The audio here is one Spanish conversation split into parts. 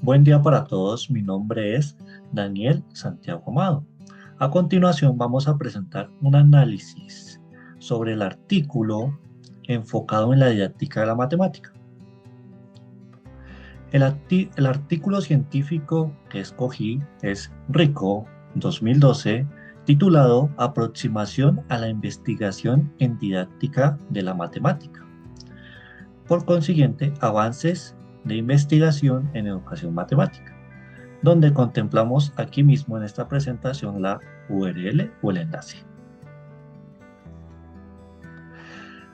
Buen día para todos, mi nombre es Daniel Santiago Amado. A continuación vamos a presentar un análisis sobre el artículo enfocado en la didáctica de la matemática. El artículo científico que escogí es RICO 2012, titulado Aproximación a la investigación en didáctica de la matemática. Por consiguiente, avances de investigación en educación matemática, donde contemplamos aquí mismo en esta presentación la URL o el enlace.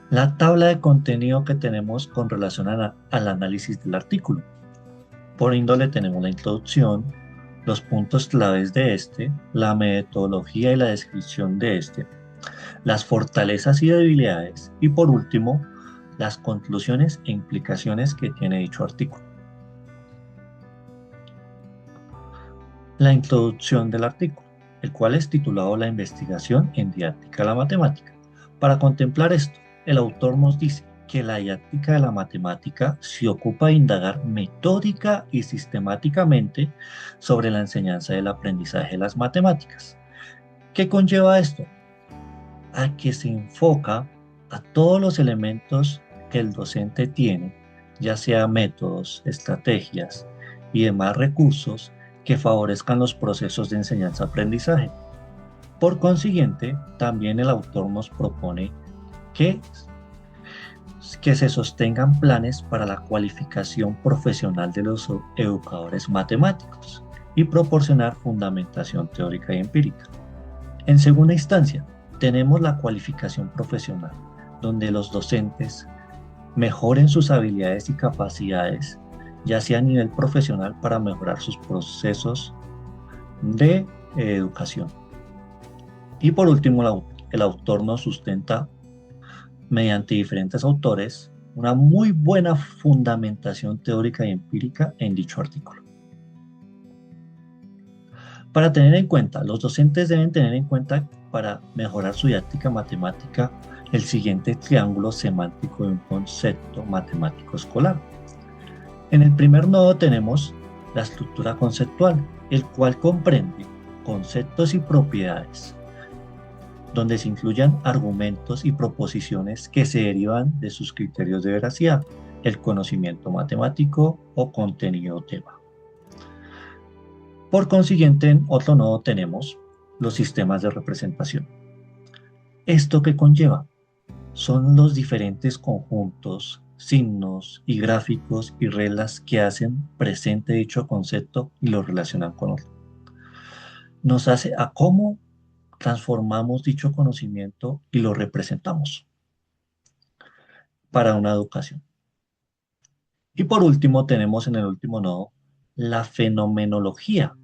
La tabla de contenido que tenemos con relación al análisis del artículo. Por índole tenemos la introducción, los puntos claves de este, la metodología y la descripción de este, las fortalezas y debilidades y por último, las conclusiones e implicaciones que tiene dicho artículo. La introducción del artículo, el cual es titulado La investigación en didáctica de la matemática. Para contemplar esto, el autor nos dice que la didáctica de la matemática se ocupa de indagar metódica y sistemáticamente sobre la enseñanza del aprendizaje de las matemáticas. ¿Qué conlleva esto? A que se enfoca a todos los elementos que el docente tiene, ya sea métodos, estrategias y demás recursos que favorezcan los procesos de enseñanza-aprendizaje. Por consiguiente, también el autor nos propone que se sostengan planes para la cualificación profesional de los educadores matemáticos y proporcionar fundamentación teórica y empírica. En segunda instancia, tenemos la cualificación profesional, donde los docentes mejoren sus habilidades y capacidades, ya sea a nivel profesional para mejorar sus procesos de educación. Y por último, el autor nos sustenta mediante diferentes autores una muy buena fundamentación teórica y empírica en dicho artículo. Para tener en cuenta, los docentes deben tener en cuenta para mejorar su didáctica matemática el siguiente triángulo semántico de un concepto matemático escolar. En el primer nodo tenemos la estructura conceptual, el cual comprende conceptos y propiedades, donde se incluyan argumentos y proposiciones que se derivan de sus criterios de veracidad, el conocimiento matemático o contenido o tema. Por consiguiente, en otro nodo tenemos los sistemas de representación. ¿Esto qué conlleva? Son los diferentes conjuntos, signos y gráficos y reglas que hacen presente dicho concepto y lo relacionan con otro. Nos hace a cómo transformamos dicho conocimiento y lo representamos para una educación. Y por último tenemos en el último nodo la fenomenología,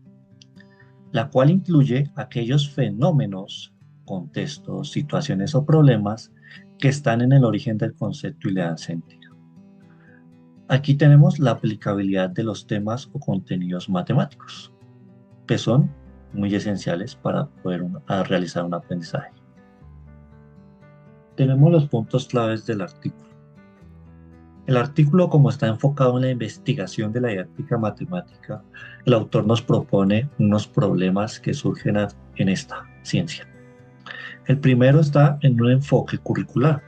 la cual incluye aquellos fenómenos, contextos, situaciones o problemas que están en el origen del concepto y le dan sentido. Aquí tenemos la aplicabilidad de los temas o contenidos matemáticos, que son muy esenciales para poder realizar un aprendizaje. Tenemos los puntos claves del artículo. El artículo, como está enfocado en la investigación de la didáctica matemática, el autor nos propone unos problemas que surgen en esta ciencia. El primero está en un enfoque curricular,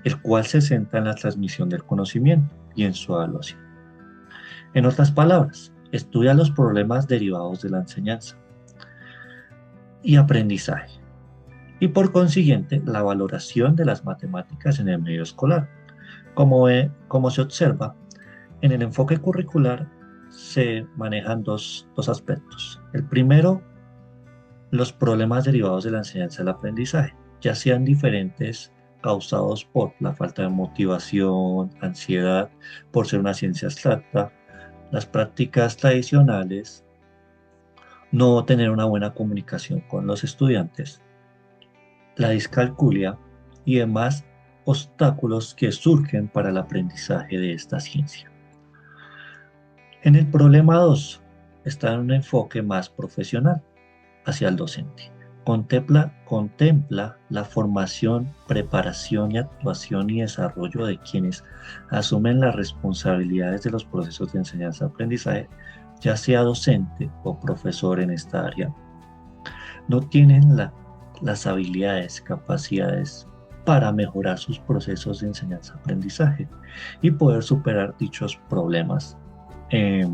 el cual se centra en la transmisión del conocimiento y en su evaluación. En otras palabras, estudia los problemas derivados de la enseñanza y aprendizaje, y por consiguiente la valoración de las matemáticas en el medio escolar. Como se observa, en el enfoque curricular se manejan dos aspectos. El primero, los problemas derivados de la enseñanza y el aprendizaje, ya sean diferentes causados por la falta de motivación, ansiedad, por ser una ciencia abstracta, las prácticas tradicionales, no tener una buena comunicación con los estudiantes, la discalculia y demás obstáculos que surgen para el aprendizaje de esta ciencia. En el problema 2 está en un enfoque más profesional hacia el docente. Contempla la formación, preparación y actuación y desarrollo de quienes asumen las responsabilidades de los procesos de enseñanza-aprendizaje ya sea docente o profesor en esta área, no tienen las habilidades, capacidades para mejorar sus procesos de enseñanza-aprendizaje y poder superar dichos problemas eh,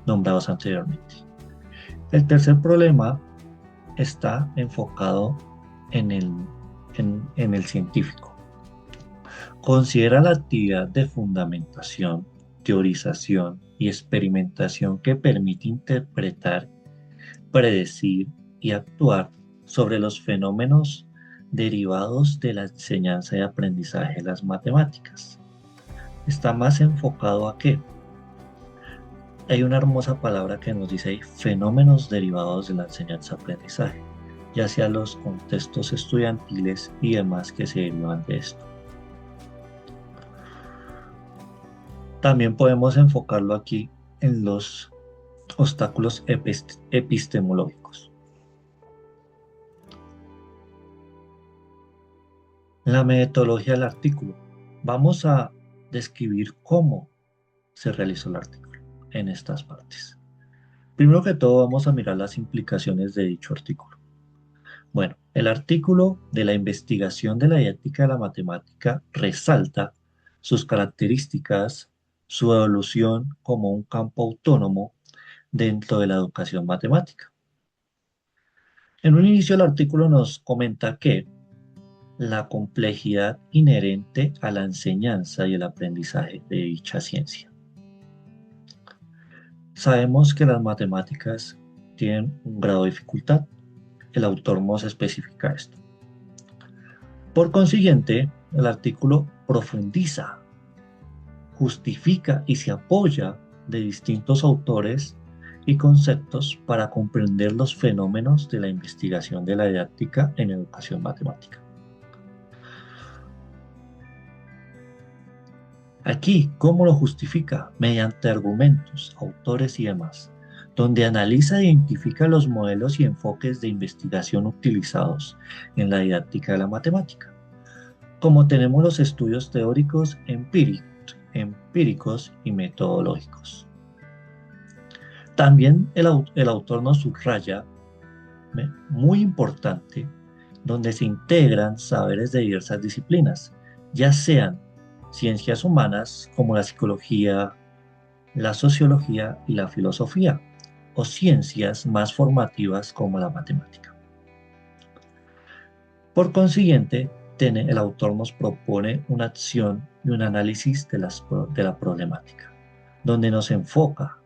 nombrados anteriormente. El tercer problema está enfocado en el científico. Considera la actividad de fundamentación, teorización y experimentación que permite interpretar, predecir y actuar sobre los fenómenos derivados de la enseñanza y aprendizaje de las matemáticas. Está más enfocado a que hay una hermosa palabra que nos dice ahí, fenómenos derivados de la enseñanza-aprendizaje, ya sea los contextos estudiantiles y demás que se derivan de esto. También podemos enfocarlo aquí en los obstáculos epistemológicos. La metodología del artículo. Vamos a describir cómo se realizó el artículo en estas partes. Primero que todo, vamos a mirar las implicaciones de dicho artículo. Bueno, el artículo de la investigación de la didáctica de la matemática resalta sus características, su evolución como un campo autónomo dentro de la educación matemática. En un inicio, el artículo nos comenta que la complejidad inherente a la enseñanza y el aprendizaje de dicha ciencia. Sabemos que las matemáticas tienen un grado de dificultad. El autor nos especifica esto. Por consiguiente, el artículo profundiza, justifica y se apoya de distintos autores y conceptos para comprender los fenómenos de la investigación de la didáctica en educación matemática. Aquí, ¿cómo lo justifica? Mediante argumentos, autores y demás, donde analiza e identifica los modelos y enfoques de investigación utilizados en la didáctica de la matemática. Como tenemos los estudios teóricos empíricos y metodológicos. También el autor nos subraya, muy importante, donde se integran saberes de diversas disciplinas, ya sean ciencias humanas como la psicología, la sociología y la filosofía, o ciencias más formativas como la matemática. Por consiguiente, el autor nos propone una acción y un análisis de la problemática, donde nos enfoca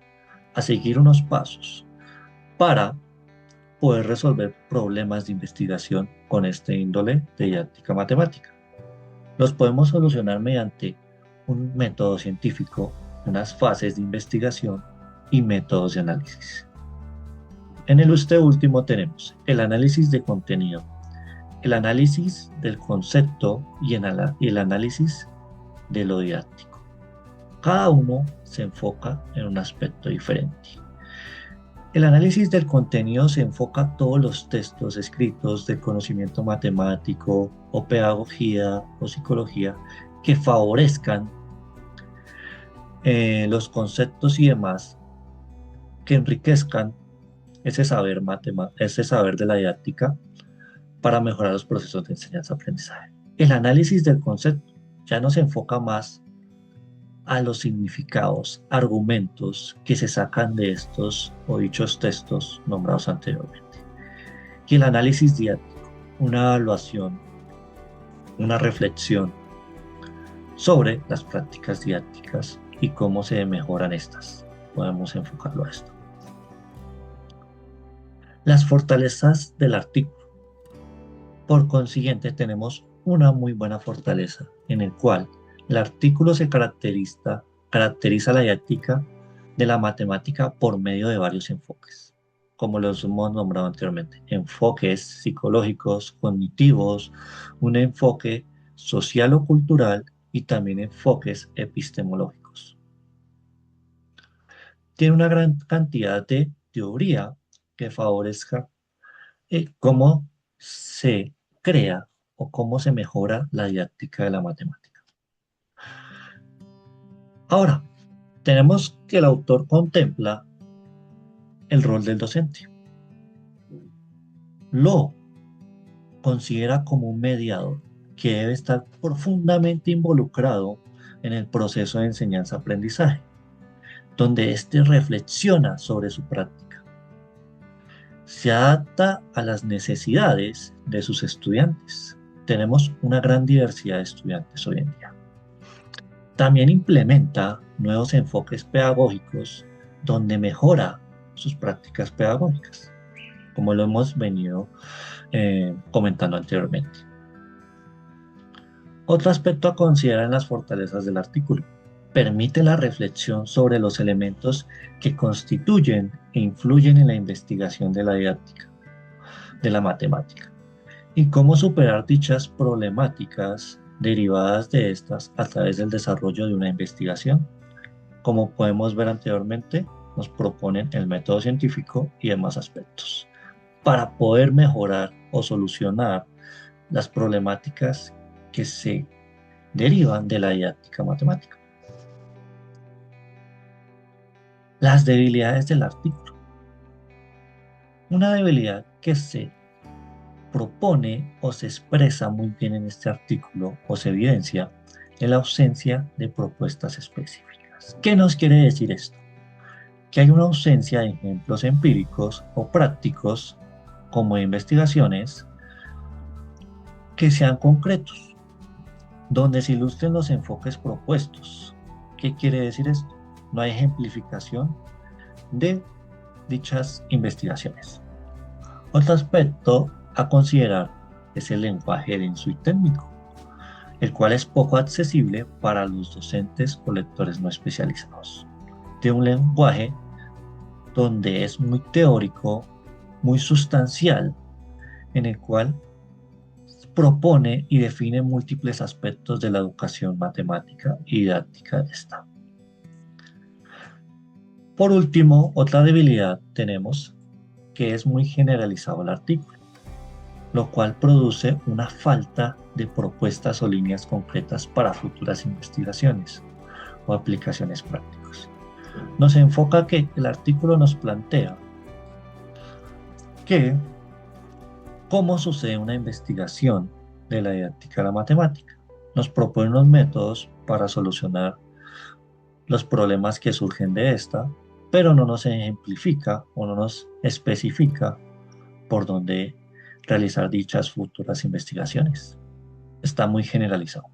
a seguir unos pasos para poder resolver problemas de investigación con este índole de didáctica matemática. Los podemos solucionar mediante un método científico, unas fases de investigación y métodos de análisis. En este último tenemos el análisis de contenido, el análisis del concepto y el análisis de lo didáctico. Cada uno se enfoca en un aspecto diferente. El análisis del contenido se enfoca a todos los textos escritos de conocimiento matemático o pedagogía o psicología que favorezcan los conceptos y demás que enriquezcan ese saber de la didáctica para mejorar los procesos de enseñanza-aprendizaje. El análisis del concepto ya no se enfoca más a los significados, argumentos que se sacan de estos o dichos textos nombrados anteriormente. Y el análisis didáctico, una evaluación, una reflexión sobre las prácticas didácticas y cómo se mejoran estas. Podemos enfocarlo a esto. Las fortalezas del artículo. Por consiguiente, tenemos una muy buena fortaleza en el cual el artículo caracteriza la didáctica de la matemática por medio de varios enfoques, como los hemos nombrado anteriormente, enfoques psicológicos, cognitivos, un enfoque social o cultural y también enfoques epistemológicos. Tiene una gran cantidad de teoría que favorezca cómo se crea o cómo se mejora la didáctica de la matemática. Ahora, tenemos que el autor contempla el rol del docente. Lo considera como un mediador que debe estar profundamente involucrado en el proceso de enseñanza-aprendizaje, donde éste reflexiona sobre su práctica, se adapta a las necesidades de sus estudiantes. Tenemos una gran diversidad de estudiantes hoy en día. También implementa nuevos enfoques pedagógicos donde mejora sus prácticas pedagógicas, como lo hemos venido comentando anteriormente. Otro aspecto a considerar en las fortalezas del artículo: permite la reflexión sobre los elementos que constituyen e influyen en la investigación de la didáctica, de la matemática, y cómo superar dichas problemáticas derivadas de estas a través del desarrollo de una investigación. Como podemos ver anteriormente, nos proponen el método científico y demás aspectos para poder mejorar o solucionar las problemáticas que se derivan de la didáctica matemática. Las debilidades del artículo. Una debilidad que se propone o se expresa muy bien en este artículo o se evidencia es la ausencia de propuestas específicas. ¿Qué nos quiere decir esto? Que hay una ausencia de ejemplos empíricos o prácticos como de investigaciones que sean concretos, donde se ilustren los enfoques propuestos. ¿Qué quiere decir esto? No hay ejemplificación de dichas investigaciones. Otro aspecto a considerar es el lenguaje denso y técnico, el cual es poco accesible para los docentes o lectores no especializados. De un lenguaje donde es muy teórico, muy sustancial, en el cual propone y define múltiples aspectos de la educación matemática y didáctica de esta. Por último, otra debilidad tenemos que es muy generalizado el artículo, lo cual produce una falta de propuestas o líneas concretas para futuras investigaciones o aplicaciones prácticas. Nos enfoca que el artículo nos plantea que cómo sucede una investigación de la didáctica de la matemática. Nos propone unos métodos para solucionar los problemas que surgen de esta, pero no nos ejemplifica o no nos especifica por dónde realizar dichas futuras investigaciones. Está muy generalizado.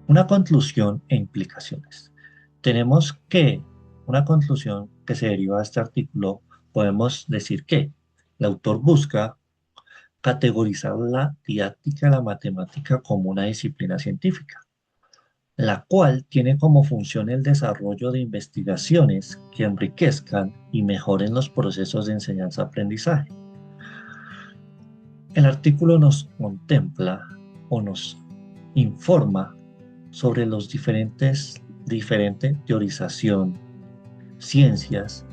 Una conclusión e implicaciones. Tenemos que una conclusión que se deriva de este artículo, podemos decir que el autor busca categorizar la didáctica de la matemática como una disciplina científica, la cual tiene como función el desarrollo de investigaciones que enriquezcan y mejoren los procesos de enseñanza-aprendizaje. El artículo nos contempla o nos informa sobre los diferente teorización, ciencias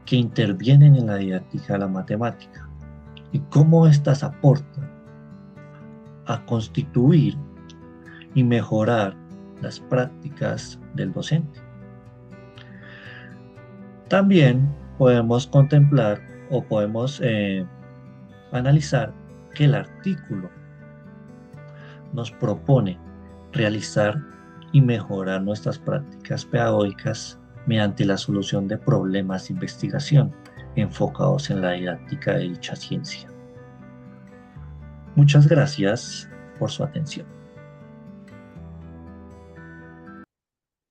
que intervienen en la didáctica de la matemática y cómo éstas aportan a constituir y mejorar las prácticas del docente. También podemos contemplar o podemos analizar que el artículo nos propone realizar y mejorar nuestras prácticas pedagógicas mediante la solución de problemas de investigación enfocados en la didáctica de dicha ciencia. Muchas gracias por su atención.